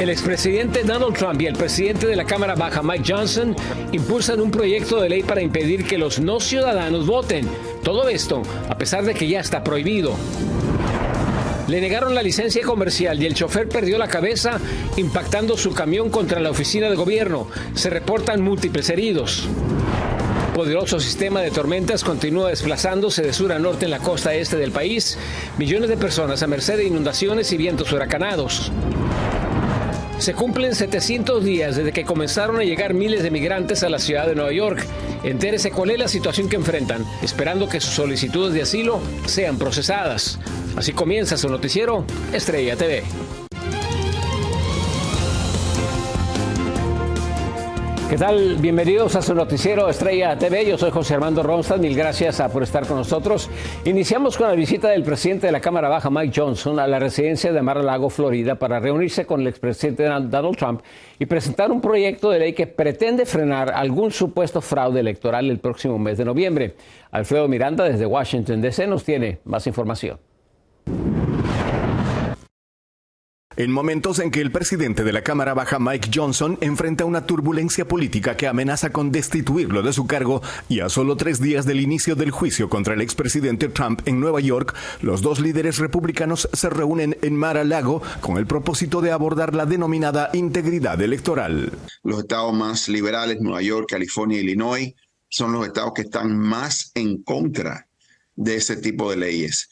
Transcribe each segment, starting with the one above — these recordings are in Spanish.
El expresidente Donald Trump y el presidente de la Cámara Baja, Mike Johnson, impulsan un proyecto de ley para impedir que los no ciudadanos voten. Todo esto a pesar de que ya está prohibido. Le negaron la licencia comercial y el chofer perdió la cabeza impactando su camión contra la oficina de gobierno. Se reportan múltiples heridos. Poderoso sistema de tormentas continúa desplazándose de sur a norte en la costa este del país. Millones de personas a merced de inundaciones y vientos huracanados. Se cumplen 700 días desde que comenzaron a llegar miles de migrantes a la ciudad de Nueva York. Entérese cuál es la situación que enfrentan, esperando que sus solicitudes de asilo sean procesadas. Así comienza su noticiero Estrella TV. ¿Qué tal? Bienvenidos a su noticiero Estrella TV. Yo soy José Armando Ronstadt. Mil gracias por estar con nosotros. Iniciamos con la visita del presidente de la Cámara Baja, Mike Johnson, a la residencia de Mar-a-Lago, Florida, para reunirse con el expresidente Donald Trump y presentar un proyecto de ley que pretende frenar algún supuesto fraude electoral el próximo mes de noviembre. Alfredo Miranda, desde Washington, D.C., nos tiene más información. En momentos en que el presidente de la Cámara Baja, Mike Johnson, enfrenta una turbulencia política que amenaza con destituirlo de su cargo y a solo 3 días del inicio del juicio contra el expresidente Trump en Nueva York, los dos líderes republicanos se reúnen en Mar-a-Lago con el propósito de abordar la denominada integridad electoral. Los estados más liberales, Nueva York, California y Illinois, son los estados que están más en contra de ese tipo de leyes.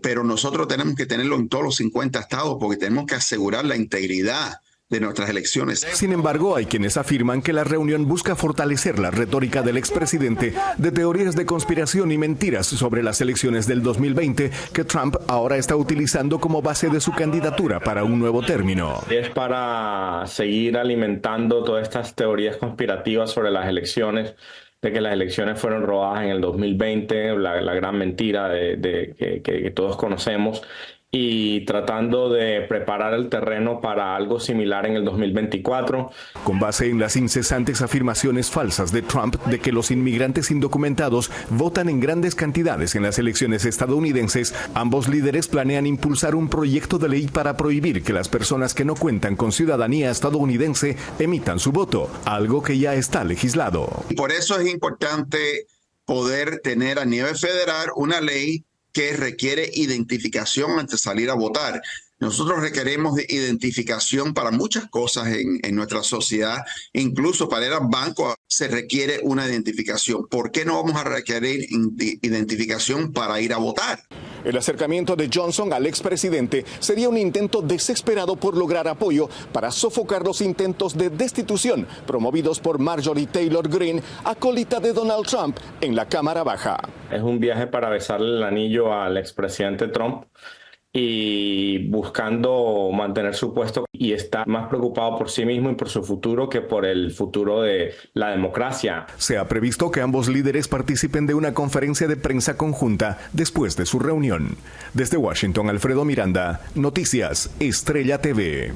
Pero nosotros tenemos que tenerlo en todos los 50 estados porque tenemos que asegurar la integridad de nuestras elecciones. Sin embargo, hay quienes afirman que la reunión busca fortalecer la retórica del expresidente de teorías de conspiración y mentiras sobre las elecciones del 2020 que Trump ahora está utilizando como base de su candidatura para un nuevo término. Es para seguir alimentando todas estas teorías conspirativas sobre las elecciones, de que las elecciones fueron robadas en el 2020, la gran mentira que todos conocemos, y tratando de preparar el terreno para algo similar en el 2024. Con base en las incesantes afirmaciones falsas de Trump de que los inmigrantes indocumentados votan en grandes cantidades en las elecciones estadounidenses, ambos líderes planean impulsar un proyecto de ley para prohibir que las personas que no cuentan con ciudadanía estadounidense emitan su voto, algo que ya está legislado. Por eso es importante poder tener a nivel federal una ley que requiere identificación antes de salir a votar. Nosotros requerimos de identificación para muchas cosas en nuestra sociedad, incluso para ir al banco se requiere una identificación. ¿Por qué no vamos a requerir identificación para ir a votar? El acercamiento de Johnson al expresidente sería un intento desesperado por lograr apoyo para sofocar los intentos de destitución promovidos por Marjorie Taylor Greene, acólita de Donald Trump en la Cámara Baja. Es un viaje para besarle el anillo al expresidente Trump y buscando mantener su puesto, y está más preocupado por sí mismo y por su futuro que por el futuro de la democracia. Se ha previsto que ambos líderes participen de una conferencia de prensa conjunta después de su reunión. Desde Washington, Alfredo Miranda, Noticias Estrella TV.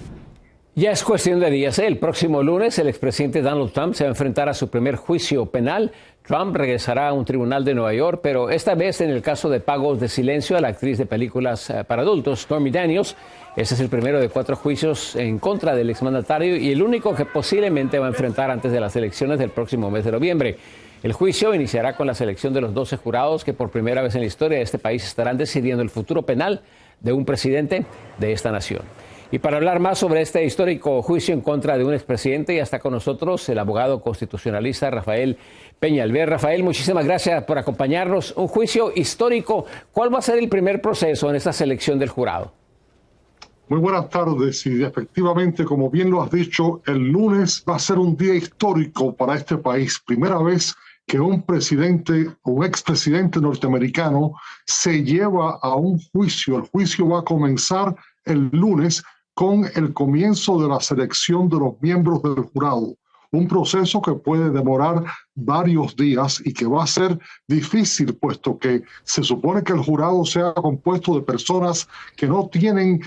Ya es cuestión de días. El próximo lunes, el expresidente Donald Trump se va a enfrentar a su primer juicio penal. Trump regresará a un tribunal de Nueva York, pero esta vez en el caso de pagos de silencio a la actriz de películas para adultos, Stormy Daniels. Ese es el primero de 4 juicios en contra del exmandatario y el único que posiblemente va a enfrentar antes de las elecciones del próximo mes de noviembre. El juicio iniciará con la selección de los 12 jurados que por primera vez en la historia de este país estarán decidiendo el futuro penal de un presidente de esta nación. Y para hablar más sobre este histórico juicio en contra de un expresidente, ya está con nosotros el abogado constitucionalista Rafael Peñalver. Rafael, muchísimas gracias por acompañarnos. Un juicio histórico. ¿Cuál va a ser el primer proceso en esta selección del jurado? Muy buenas tardes, y efectivamente, como bien lo has dicho, el lunes va a ser un día histórico para este país. Primera vez que un expresidente norteamericano se lleva a un juicio. El juicio va a comenzar el lunes con el comienzo de la selección de los miembros del jurado. Un proceso que puede demorar varios días y que va a ser difícil, puesto que se supone que el jurado sea compuesto de personas que no tienen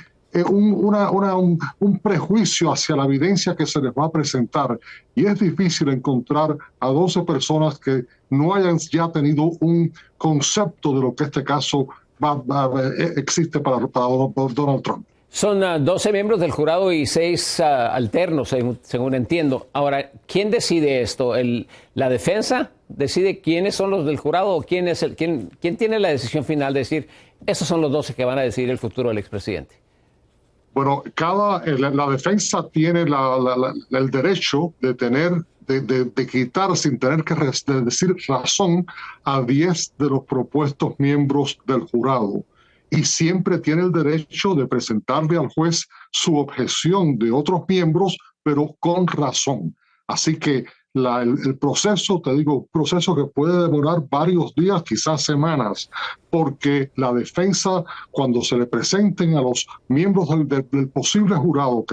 un prejuicio hacia la evidencia que se les va a presentar. Y es difícil encontrar a 12 personas que no hayan ya tenido un concepto de lo que este caso existe para Donald Trump. Son 12 miembros del jurado y 6 alternos, según entiendo. Ahora, ¿quién decide esto? ¿La defensa decide quiénes son los del jurado o quién tiene la decisión final de decir, esos son los 12 que van a decidir el futuro del expresidente? Bueno, la defensa tiene el derecho de quitar sin tener que decir razón a 10 de los propuestos miembros del jurado. Y siempre tiene el derecho de presentarle al juez su objeción de otros miembros, pero con razón. Así que el proceso, proceso que puede demorar varios días, quizás semanas, porque la defensa, cuando se le presenten a los miembros del posible jurado,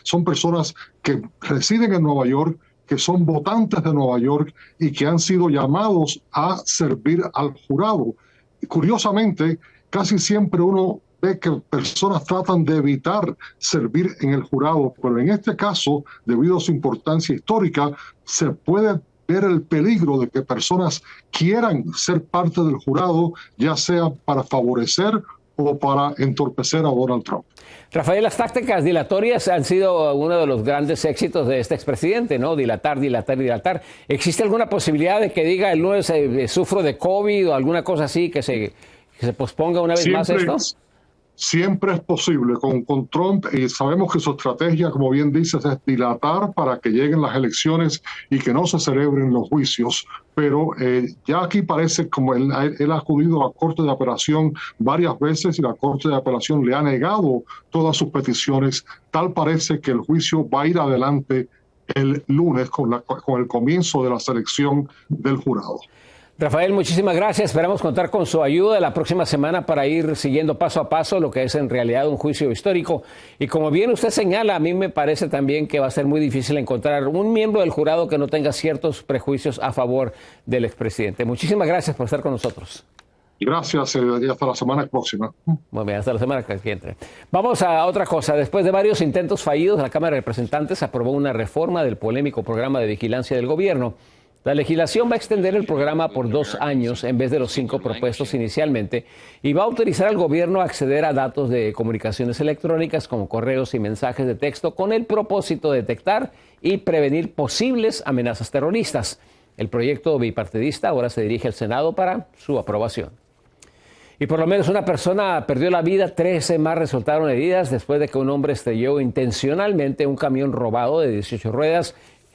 son personas que residen en Nueva York, que son votantes de Nueva York y que han sido llamados a servir al jurado. Y curiosamente, casi siempre uno ve que personas tratan de evitar servir en el jurado, pero en este caso, debido a su importancia histórica, se puede ver el peligro de que personas quieran ser parte del jurado, ya sea para favorecer o para entorpecer a Donald Trump. Rafael, las tácticas dilatorias han sido uno de los grandes éxitos de este expresidente, ¿no? Dilatar. ¿Existe alguna posibilidad de que diga el lunes sufro de COVID o alguna cosa así que se posponga una vez más esto? Siempre es posible con Trump, y sabemos que su estrategia, como bien dices, es dilatar para que lleguen las elecciones y que no se celebren los juicios. Pero ya aquí parece como él ha acudido a la Corte de Apelación varias veces y la Corte de Apelación le ha negado todas sus peticiones. Tal parece que el juicio va a ir adelante el lunes con el comienzo de la selección del jurado. Rafael, muchísimas gracias. Esperamos contar con su ayuda la próxima semana para ir siguiendo paso a paso lo que es en realidad un juicio histórico. Y como bien usted señala, a mí me parece también que va a ser muy difícil encontrar un miembro del jurado que no tenga ciertos prejuicios a favor del expresidente. Muchísimas gracias por estar con nosotros. Gracias y hasta la semana próxima. Muy bien, hasta la semana que viene. Vamos a otra cosa. Después de varios intentos fallidos, la Cámara de Representantes aprobó una reforma del polémico programa de vigilancia del gobierno. La legislación va a extender el programa por 2 años en vez de los 5 propuestos inicialmente y va a autorizar al gobierno a acceder a datos de comunicaciones electrónicas como correos y mensajes de texto con el propósito de detectar y prevenir posibles amenazas terroristas. El proyecto bipartidista ahora se dirige al Senado para su aprobación. Y por lo menos una persona perdió la vida, 13 más resultaron heridas después de que un hombre estrelló intencionalmente un camión robado de 18 ruedas.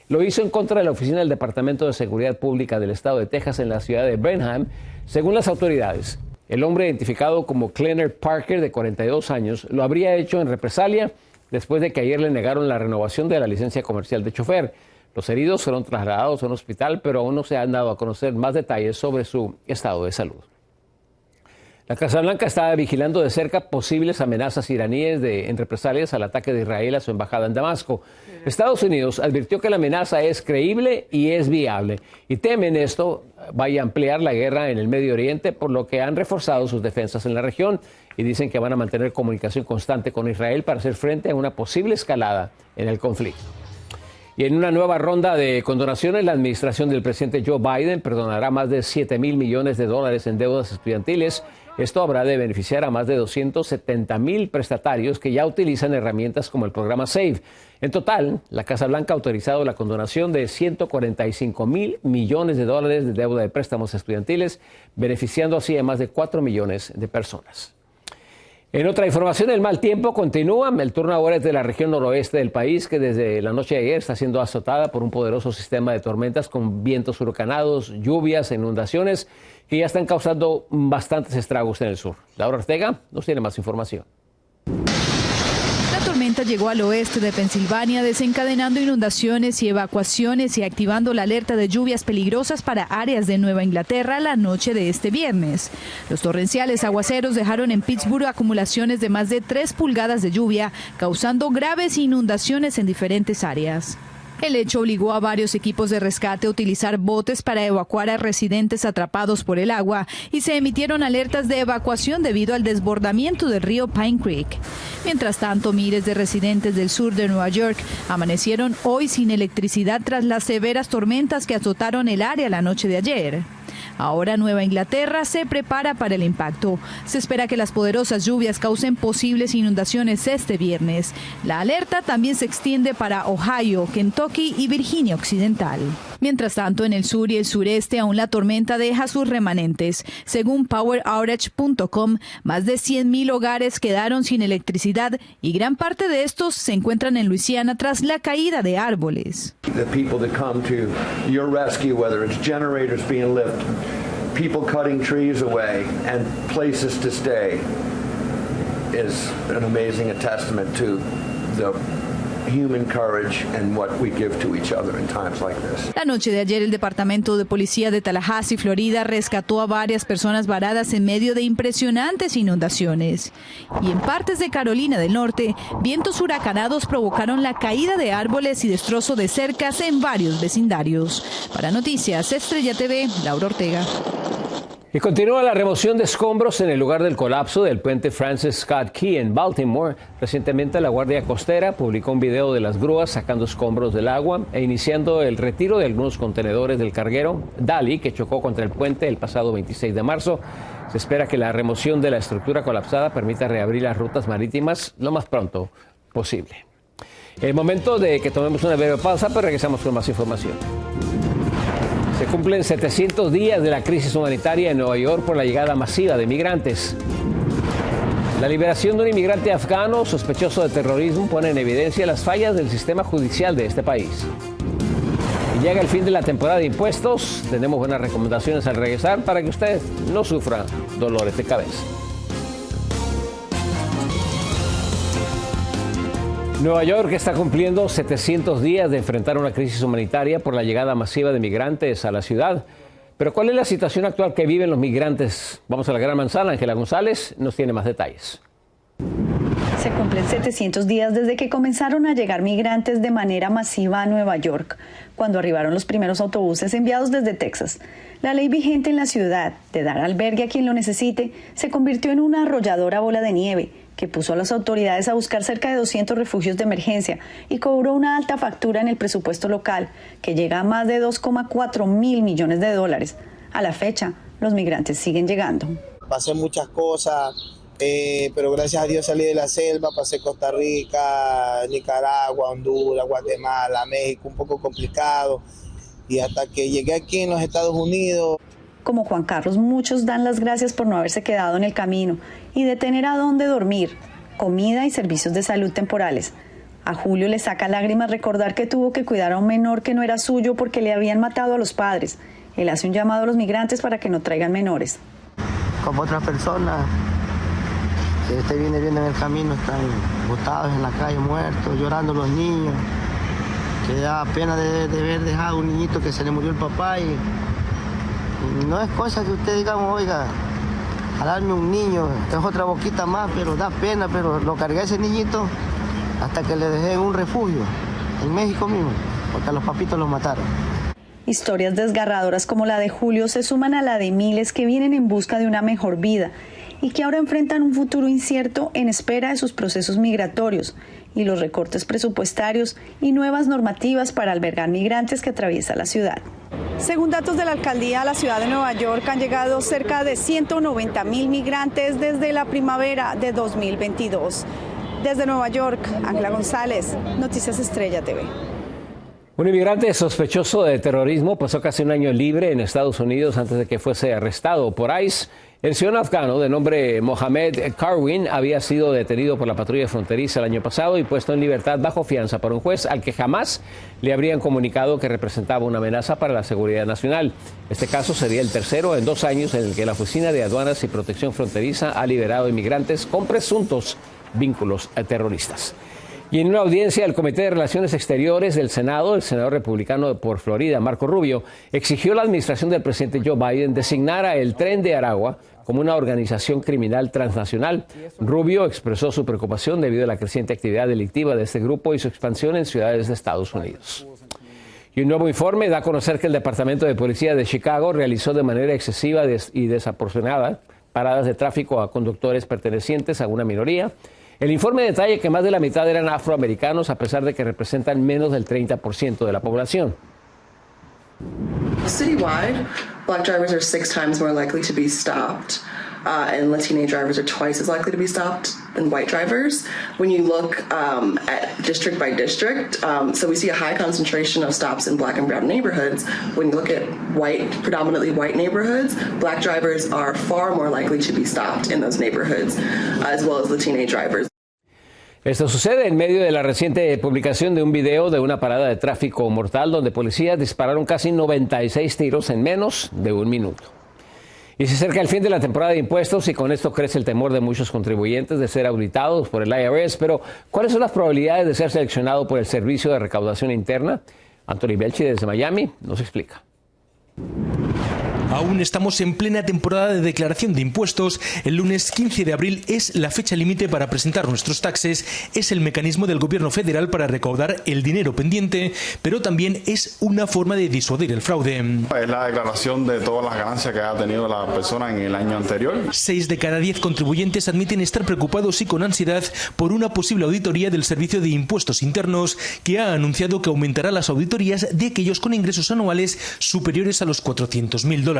Lo hizo en contra de la oficina del Departamento de Seguridad Pública del Estado de Texas en la ciudad de Brenham, según las autoridades. El hombre identificado como Clenner Parker, de 42 años, lo habría hecho en represalia después de que ayer le negaron la renovación de la licencia comercial de chofer. Los heridos fueron trasladados a un hospital, pero aún no se han dado a conocer más detalles sobre su estado de salud. La Casa Blanca está vigilando de cerca posibles amenazas iraníes en represalias al ataque de Israel a su embajada en Damasco. Estados Unidos advirtió que la amenaza es creíble y es viable y temen esto vaya a ampliar la guerra en el Medio Oriente, por lo que han reforzado sus defensas en la región y dicen que van a mantener comunicación constante con Israel para hacer frente a una posible escalada en el conflicto. Y en una nueva ronda de condonaciones, la administración del presidente Joe Biden perdonará más de $7,000 millones en deudas estudiantiles. Esto habrá de beneficiar a más de 270,000 prestatarios que ya utilizan herramientas como el programa SAVE. En total, la Casa Blanca ha autorizado la condonación de $145,000 millones de deuda de préstamos estudiantiles, beneficiando así a más de 4 millones de personas. En otra información, el mal tiempo continúa. El turno ahora es de la región noroeste del país, que desde la noche de ayer está siendo azotada por un poderoso sistema de tormentas con vientos huracanados, lluvias e inundaciones que ya están causando bastantes estragos en el sur. Laura Ortega nos tiene más información. La tormenta llegó al oeste de Pensilvania, desencadenando inundaciones y evacuaciones y activando la alerta de lluvias peligrosas para áreas de Nueva Inglaterra la noche de este viernes. Los torrenciales aguaceros dejaron en Pittsburgh acumulaciones de más de 3 pulgadas de lluvia, causando graves inundaciones en diferentes áreas. El hecho obligó a varios equipos de rescate a utilizar botes para evacuar a residentes atrapados por el agua y se emitieron alertas de evacuación debido al desbordamiento del río Pine Creek. Mientras tanto, miles de residentes del sur de Nueva York amanecieron hoy sin electricidad tras las severas tormentas que azotaron el área la noche de ayer. Ahora Nueva Inglaterra se prepara para el impacto. Se espera que las poderosas lluvias causen posibles inundaciones este viernes. La alerta también se extiende para Ohio, Kentucky y Virginia Occidental. Mientras tanto, en el sur y el sureste aún la tormenta deja sus remanentes. Según PowerOutage.com, más de 100,000 hogares quedaron sin electricidad y gran parte de estos se encuentran en Luisiana tras la caída de árboles. The people that come to your rescue, whether it's generators being lifted, people cutting trees away, and places to stay, is an amazing testament to the human courage and what we give to each other in times like this. La noche de ayer, el Departamento de Policía de Tallahassee, Florida, rescató a varias personas varadas en medio de impresionantes inundaciones. Y en partes de Carolina del Norte, vientos huracanados provocaron la caída de árboles y destrozo de cercas en varios vecindarios. Para Noticias Estrella TV, Laura Ortega. Y continúa la remoción de escombros en el lugar del colapso del puente Francis Scott Key en Baltimore. Recientemente la Guardia Costera publicó un video de las grúas sacando escombros del agua e iniciando el retiro de algunos contenedores del carguero Dali, que chocó contra el puente el pasado 26 de marzo. Se espera que la remoción de la estructura colapsada permita reabrir las rutas marítimas lo más pronto posible. El momento de que tomemos una breve pausa, pero regresamos con más información. Se cumplen 700 días de la crisis humanitaria en Nueva York por la llegada masiva de migrantes. La liberación de un inmigrante afgano sospechoso de terrorismo pone en evidencia las fallas del sistema judicial de este país. Y llega el fin de la temporada de impuestos. Tenemos buenas recomendaciones al regresar para que usted no sufra dolores de cabeza. Nueva York está cumpliendo 700 días de enfrentar una crisis humanitaria por la llegada masiva de migrantes a la ciudad. Pero ¿cuál es la situación actual que viven los migrantes? Vamos a la Gran Manzana. Ángela González nos tiene más detalles. Se cumplen 700 días desde que comenzaron a llegar migrantes de manera masiva a Nueva York, cuando arribaron los primeros autobuses enviados desde Texas. La ley vigente en la ciudad de dar albergue a quien lo necesite se convirtió en una arrolladora bola de nieve que puso a las autoridades a buscar cerca de 200 refugios de emergencia y cobró una alta factura en el presupuesto local, que llega a más de 2,4 mil millones de dólares. A la fecha, los migrantes siguen llegando. Pasé muchas cosas, pero gracias a Dios salí de la selva, pasé Costa Rica, Nicaragua, Honduras, Guatemala, México, un poco complicado, y hasta que llegué aquí en los Estados Unidos. Como Juan Carlos, muchos dan las gracias por no haberse quedado en el camino y de tener a dónde dormir, comida y servicios de salud temporales. A Julio le saca lágrimas recordar que tuvo que cuidar a un menor que no era suyo porque le habían matado a los padres. Él hace un llamado a los migrantes para que no traigan menores. Como otras personas que usted viene viendo en el camino, están botados en la calle, muertos, llorando los niños, que da pena de haber dejado un niñito que se le murió el papá y no es cosa que usted digamos, oiga, jalarme un niño, es otra boquita más, pero da pena, pero lo cargué a ese niñito hasta que le dejé en un refugio, en México mismo, porque a los papitos los mataron. Historias desgarradoras como la de Julio se suman a la de miles que vienen en busca de una mejor vida y que ahora enfrentan un futuro incierto en espera de sus procesos migratorios y los recortes presupuestarios y nuevas normativas para albergar migrantes que atraviesa la ciudad. Según datos de la alcaldía, a la ciudad de Nueva York han llegado cerca de 190,000 migrantes desde la primavera de 2022. Desde Nueva York, Ángela González, Noticias Estrella TV. Un inmigrante sospechoso de terrorismo pasó casi un año libre en Estados Unidos antes de que fuese arrestado por ICE. El ciudadano afgano de nombre Mohamed Karwin había sido detenido por la patrulla fronteriza el año pasado y puesto en libertad bajo fianza por un juez al que jamás le habrían comunicado que representaba una amenaza para la seguridad nacional. Este caso sería el tercero en 2 años en el que la Oficina de Aduanas y Protección Fronteriza ha liberado inmigrantes con presuntos vínculos terroristas. Y en una audiencia del Comité de Relaciones Exteriores del Senado, el senador republicano por Florida, Marco Rubio, exigió a la administración del presidente Joe Biden designara el Tren de Aragua como una organización criminal transnacional. Rubio expresó su preocupación debido a la creciente actividad delictiva de este grupo y su expansión en ciudades de Estados Unidos. Y un nuevo informe da a conocer que el Departamento de Policía de Chicago realizó de manera excesiva y desproporcionada paradas de tráfico a conductores pertenecientes a una minoría. El informe detalla que más de la mitad eran afroamericanos, a pesar de que representan menos del 30% de la población. Citywide, black drivers are 6 times more likely to be stopped. And Latino drivers are twice as likely to be stopped than white drivers. When you look at district by district, so we see a high concentration of stops in black and brown neighborhoods. When you look at predominantly white neighborhoods, black drivers are far more likely to be stopped in those neighborhoods, as well as Latino drivers. Esto sucede en medio de la reciente publicación de un video de una parada de tráfico mortal donde policías dispararon casi 96 tiros en menos de un minuto. Y se acerca el fin de la temporada de impuestos y con esto crece el temor de muchos contribuyentes de ser auditados por el IRS. Pero, ¿cuáles son las probabilidades de ser seleccionado por el Servicio de Recaudación Interna? Anthony Belchi desde Miami nos explica. Aún estamos en plena temporada de declaración de impuestos. El lunes 15 de abril es la fecha límite para presentar nuestros taxes. Es el mecanismo del gobierno federal para recaudar el dinero pendiente, pero también es una forma de disuadir el fraude. Es la declaración de todas las ganancias que ha tenido la persona en el año anterior. 6 de cada 10 contribuyentes admiten estar preocupados y con ansiedad por una posible auditoría del Servicio de Impuestos Internos, que ha anunciado que aumentará las auditorías de aquellos con ingresos anuales superiores a los $400,000.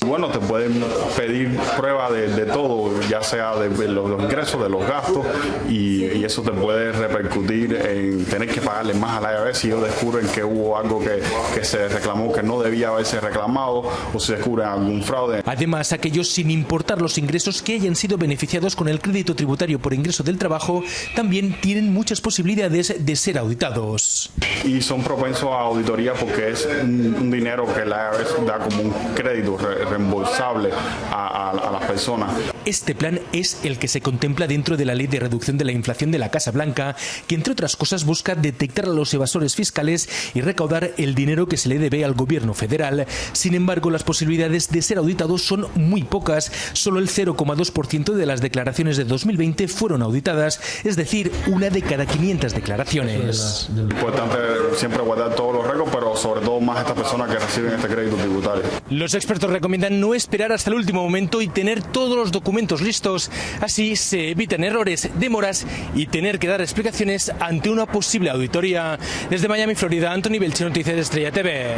Bueno, te pueden pedir prueba de todo, ya sea de los ingresos, de los gastos, y eso te puede repercutir en tener que pagarle más al IRS si ellos descubren que hubo algo que se reclamó que no debía haberse reclamado o si descubren algún fraude. Además, aquellos sin importar los ingresos que hayan sido beneficiados con el crédito tributario por ingreso del trabajo también tienen muchas posibilidades de ser auditados. Y son propensos a auditoría porque es un dinero que el IRS da como un crédito reembolsable a las personas. Este plan es el que se contempla dentro de la Ley de Reducción de la Inflación de la Casa Blanca, que entre otras cosas busca detectar a los evasores fiscales y recaudar el dinero que se le debe al gobierno federal. Sin embargo, las posibilidades de ser auditados son muy pocas. Solo el 0,2% de las declaraciones de 2020 fueron auditadas, es decir, una de cada 500 declaraciones. Es importante siempre guardar todos los récords, pero sobre todo más estas personas que reciben este crédito tributario. Los expertos recomiendan no esperar hasta el último momento y tener todos los documentos listos. Así se evitan errores, demoras y tener que dar explicaciones ante una posible auditoría. Desde Miami, Florida, Anthony Belchi, Noticias de Estrella TV.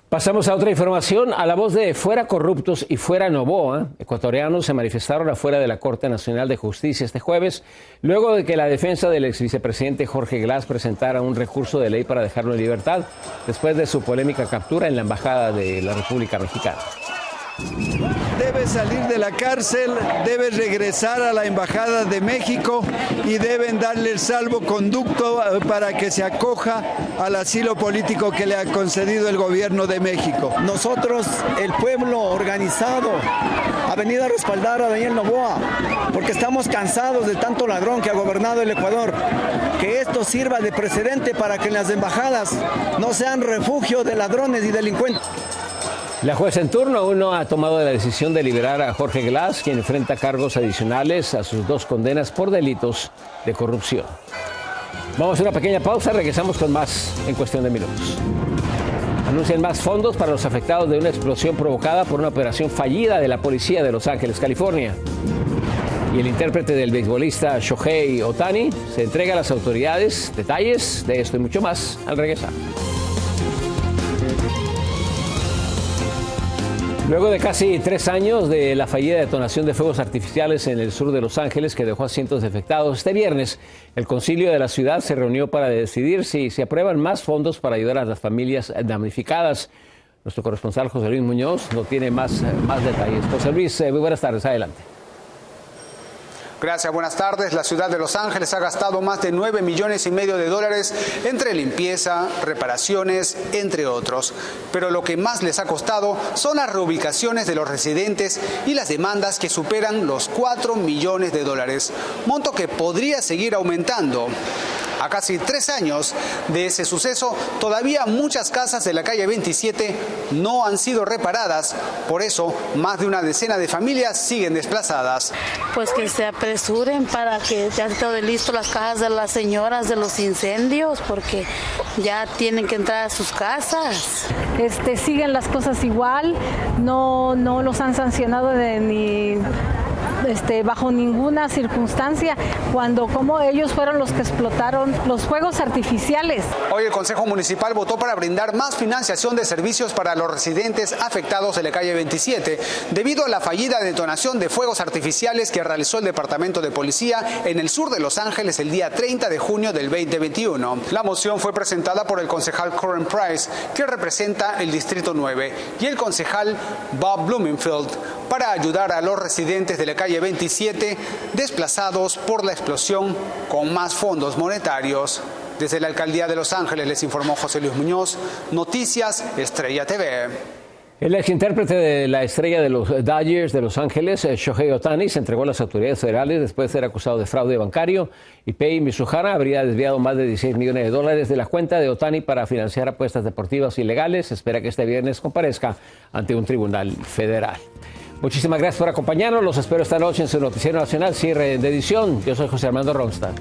Pasamos a otra información. A la voz de Fuera Corruptos y Fuera Noboa, ecuatorianos se manifestaron afuera de la Corte Nacional de Justicia este jueves, luego de que la defensa del ex vicepresidente Jorge Glass presentara un recurso de ley para dejarlo en libertad, después de su polémica captura en la Embajada de la República Mexicana. Debe salir de la cárcel, debe regresar a la Embajada de México y deben darle el salvoconducto para que se acoja al asilo político que le ha concedido el gobierno de México. Nosotros, el pueblo organizado, ha venido a respaldar a Daniel Noboa porque estamos cansados de tanto ladrón que ha gobernado el Ecuador. Que esto sirva de precedente para que en las embajadas no sean refugio de ladrones y delincuentes. La jueza en turno aún no ha tomado la decisión de liberar a Jorge Glass, quien enfrenta cargos adicionales a sus 2 condenas por delitos de corrupción. Vamos a una pequeña pausa, regresamos con más en cuestión de minutos. Anuncian más fondos para los afectados de una explosión provocada por una operación fallida de la policía de Los Ángeles, California. Y el intérprete del beisbolista Shohei Ohtani se entrega a las autoridades. Detalles de esto y mucho más al regresar. Luego de casi 3 años de la fallida detonación de fuegos artificiales en el sur de Los Ángeles que dejó a cientos de afectados, este viernes el concilio de la ciudad se reunió para decidir si se aprueban más fondos para ayudar a las familias damnificadas. Nuestro corresponsal José Luis Muñoz no tiene más detalles. José Luis, muy buenas tardes, adelante. Gracias, buenas tardes. La ciudad de Los Ángeles ha gastado más de $9,5 millones entre limpieza, reparaciones, entre otros. Pero lo que más les ha costado son las reubicaciones de los residentes y las demandas que superan los $4 millones, monto que podría seguir aumentando. A casi 3 años de ese suceso, todavía muchas casas de la calle 27 no han sido reparadas. Por eso, más de una decena de familias siguen desplazadas. Pues que se apresuren para que ya esté listo las cajas de las señoras de los incendios, porque ya tienen que entrar a sus casas. Siguen las cosas igual, no los han sancionado ni bajo ninguna circunstancia cuando como ellos fueron los que explotaron los fuegos artificiales. Hoy el Consejo Municipal votó para brindar más financiación de servicios para los residentes afectados de la calle 27 debido a la fallida detonación de fuegos artificiales que realizó el Departamento de Policía en el sur de Los Ángeles el día 30 de junio del 2021. La moción fue presentada por el concejal Coren Price, que representa el Distrito 9, y el concejal Bob Blumenfield, para ayudar a los residentes de la calle 27 desplazados por la explosión con más fondos monetarios. Desde la Alcaldía de Los Ángeles les informó José Luis Muñoz, Noticias Estrella TV. El exintérprete de la estrella de los Dodgers de Los Ángeles, Shohei Ohtani, se entregó a las autoridades federales después de ser acusado de fraude bancario. Ipei Mizuhara habría desviado más de $16 millones de la cuenta de Ohtani para financiar apuestas deportivas ilegales. Se espera que este viernes comparezca ante un tribunal federal. Muchísimas gracias por acompañarnos. Los espero esta noche en su Noticiero Nacional, cierre de edición. Yo soy José Armando Ronstadt.